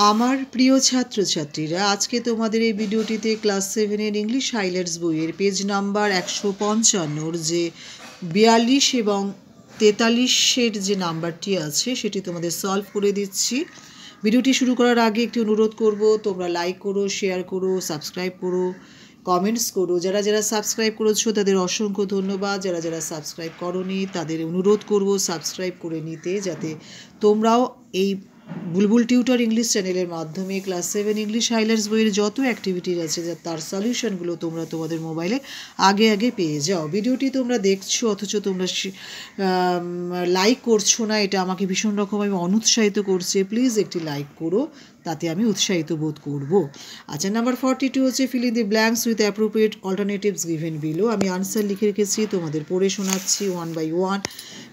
আমার প্রিয় ছাত্রছাত্রীরা, আজকে তোমাদের এই ভিডিওটিতে ক্লাস 7-এর ইংলিশ হাইলাইটস বইয়ের পেজ নাম্বার 155-র যে 42 এবং 43-এর যে নাম্বারটি আছে সেটি তোমাদের সলভ করে দিচ্ছি। ভিডিওটি শুরু করার আগে একটি অনুরোধ করব, তোমরা লাইক করো, শেয়ার করো, সাবস্ক্রাইব করো, কমেন্টস করো। যারা যারা সাবস্ক্রাইব করেছো তাদের অসংখ্য ধন্যবাদ। যারা যারা সাবস্ক্রাইব করোনি তাদের অনুরোধ করব সাবস্ক্রাইব করে নিতে, যাতে তোমরাও এই বুলবুল টিউটর ইংলিশ চ্যানেলের মাধ্যমে ক্লাস 7 ইংলিশ হাইলাইটস বইয়ের যত অ্যাক্টিভিটিস আছে তার সলিউশনগুলো তোমরা তোমাদের মোবাইলে আগে আগে পেয়ে যাও। ভিডিওটি তোমরা দেখছো অথচ তোমরা লাইক করছো না, এটা আমাকে ভীষণ রকমভাবে অনুৎসাহিত করছে। প্লিজ একটি লাইক করো, তাতে আমি উৎসাহিত বোধ করব। আচ্ছা, নাম্বার 42 হচ্ছে fill in the blanks with appropriate alternatives given below. আমি আনসার লিখে রেখেছি, তোমাদের পড়ে শোনাচ্ছি one by one.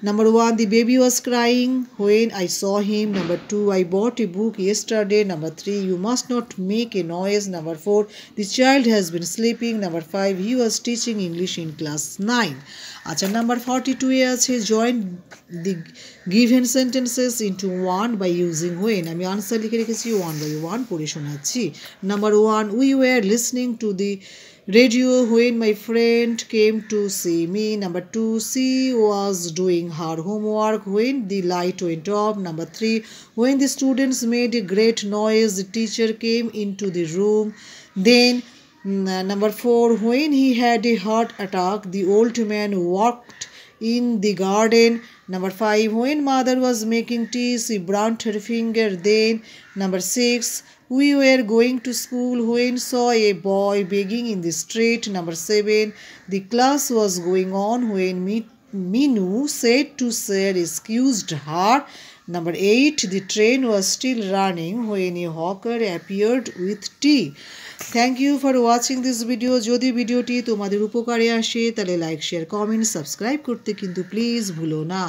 Number 1, the baby was crying when I saw him. Number 2, I bought a book yesterday. Number 3, you must not make a noise. Number 4, the child has been sleeping. Number 5, he was teaching English in class 9. আচ্ছা, number 42 এ আছে join the given sentences into one by using when। আমি answer লিখে রেখেছি, one by one পড়ে শোনাচ্ছি। Number 1, we were listening to the radio when my friend came to see me. Number 2, she was doing her homework when the light went off. Number 3, when the students made a great noise, the teacher came into the room. Then number 4, when he had a heart attack, the old man walked in the garden. Number 5, when mother was making tea, she burnt her finger. Then number 6, we were going to school when saw a boy begging in the street. Number 7, the class was going on when Minu said to Sir excused her. Number 8, the train was still running when a hawker appeared with tea. Thank you for watching this video. যদি ভিডিওটি তোমাদের উপকারে আসে তাহলে like, share, comment, subscribe করতে কিন্তু please ভুলো না।